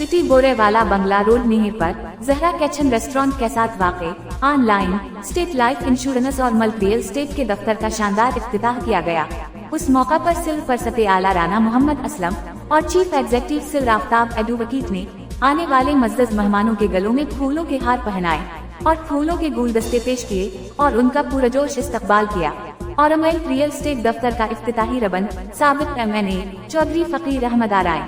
City बोरेवाला बंगला road मेहर पर Zahra kitchen restaurant के साथ वाक़े ऑनलाइन स्टेट लाइफ इंश्योरेंस और मल्क रियल एस्टेट के दफ्तर का शानदार इफ्तिताह किया गया। उस मौका पर सिल फरसते आला राना मोहम्मद असलम और चीफ एग्जीक्यूटिव सिल आफ्ताब एडवोकेट ने आने वाले मज़दद मेहमानों के गलों में फूलों के हार पहनाए और फूलों के गुलदस्ते पेश किए और उनका पुरजोश इस्तकबाल किया। और मल्क रियल एस्टेट दफ्तर का इफ्तिताही रबन साबिक MNA चौधरी फकीर अहमद आराय,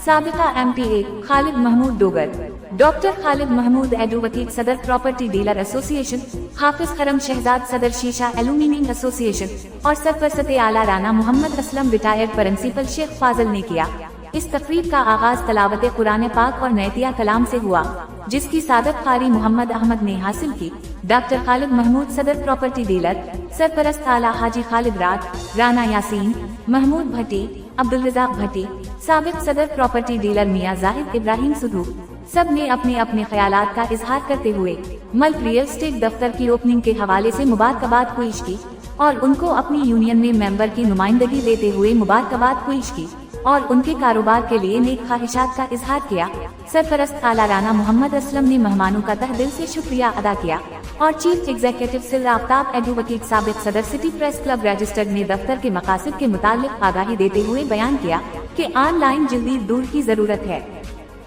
साबिका MPA Khalid Mahmood Dogar, doctor Khalid Mahmood advocate सदर property dealer association, Hafiz Khurram Shahzad सदर शीशा एल्यूमिनियम एसोसिएशन और सरपरसते आला राना मोहम्मद असलम रिटायर्ड प्रिंसिपल शेख फाजल ने किया। इस तकरीब का आगाज तलावत कुरान पाक और नैतिया कलाम से हुआ, जिसकी सादत कारी मोहम्मद अहमद ने हासिल की। डॉक्टर खालिद महमूद सदर प्रॉपर्टी डीलर, सरपरस्त आला हाजी खालिद रात, राना यासीन, महमूद भट्टी, अब्दुल रज़ाक भट्टी, साबिक सदर प्रॉपर्टी डीलर मियां जाहिद इब्राहिम सुधू, सब ने अपने अपने ख्यालात का इजहार करते हुए मल्क रियल एस्टेट दफ्तर की ओपनिंग के हवाले से मुबारकबाद पेश की और उनको अपनी यूनियन में मेंबर की नुमाइंदगी देते हुए मुबारकबाद पेश की और उनके कारोबार के लिए नेक ख्वाहिशात का इजहार किया। सरपरस्त आला राना मोहम्मद असलम ने मेहमानों का तहे दिल से शुक्रिया अदा किया और चीफ एग्जीक्यूटिव सिल आफ्ताब एडवोकेट साबिक सदर सिटी प्रेस क्लब रजिस्टर्ड ने दफ्तर के मकासद के मुताल्लिक आगाही देते हुए बयान किया कि ऑनलाइन जल्दी दूर की जरूरत है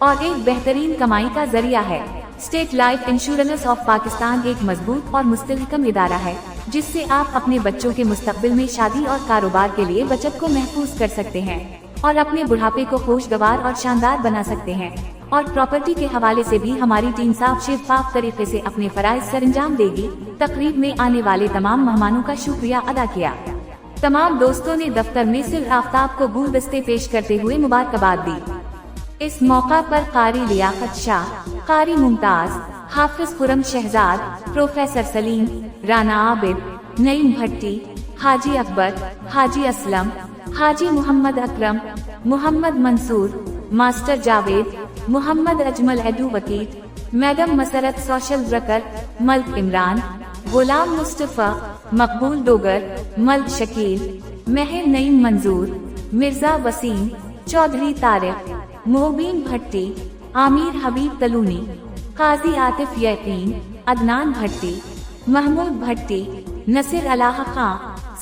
और एक बेहतरीन कमाई का जरिया है। State life insurance of Pakistan एक मजबूत और मुस्तहकम इदारा है जिससे आप अपने बच्चों के मुस्तकबिल में शादी और कारोबार के लिए बचत को महफूज कर सकते हैं और अपने बुढ़ापे को खुशगवार और शानदार बना सकते हैं। और प्रॉपर्टी के हवाले से भी हमारी टीम साफ शिफाफ तरीके से अपने फराइज सरंजाम देगी। तकरीब में आने वाले तमाम मेहमानों का शुक्रिया अदा किया। तमाम दोस्तों ने दफ्तर में सिल आफ्ताब को गुलदस्ते पेश करते हुए मुबारकबाद दी। इस मौका पर कारी लियाकत शाह, कारी मुमताज, हाफिज खुरम शहजाद, प्रोफेसर सलीम, राना आबिद, नईम भट्टी, हाजी अकबर, हाजी असलम, हाजी Mohammad Akram, Mohammad Mansoor, master Javed, Mohammad Ajmal advocate, madam Musarrat social worker, Malik Imran, Ghulam Mustafa, Maqbool Dogar, मल्क Shakeel, महर नईम मंजूर, मिर्जा वसीम, चौधरी तारिक, मोबीन भट्टी, आमिर हबीब तलूनी, काजी आतिफ यकीन, अदनान भट्टी, महमूद भट्टी, नसीर अलाह खां,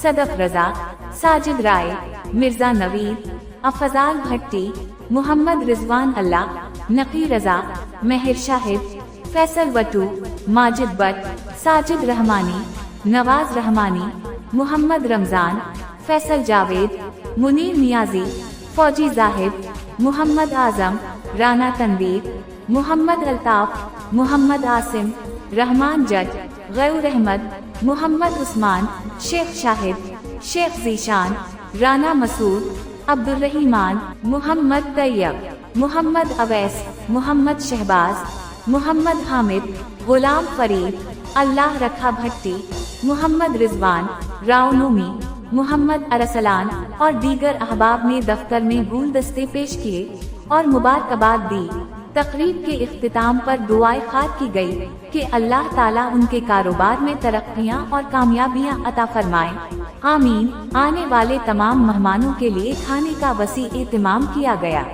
सदफ रजा, साजिद राय, मिर्जा नवीद, अफजाल भट्टी, मोहम्मद रिजवान अल्लाह, नकी रजा, महर शाहिद, फैसल वटू, माजिद बट, साजिद रहमानी, नवाज रहमानी, मोहम्मद रमजान, फैसल जावेद, मुनीर नियाजी, फौजी जाहिद, मोहम्मद आजम, राना तनवीर, मोहम्मद अल्ताफ, मोहम्मद आसिम, रहमान जट, गयूर अहमद, मोहम्मद उस्मान, शेख शाहिद, शेख जीशान, राना मसूद, अब्दुल रहीमान, मोहम्मद तैयब, मोहम्मद अवैस, मोहम्मद शहबाज, मोहम्मद हामिद, गुलाम फरीद, अल्लाह रखा भट्टी, मोहम्मद रिजवान, रावनूमी, मोहम्मद अरसलान और दीगर अहबाब ने दफ्तर में गुलदस्ते पेश किए और मुबारकबाद दी। तकरीब के इख्तिताम पर दुआए खार की गई कि अल्लाह ताला उनके कारोबार में तरक्कियां और कामयाबियां अता फरमाए। आमीन। आने वाले तमाम मेहमानों के लिए खाने का वसी एहतिमाम किया गया।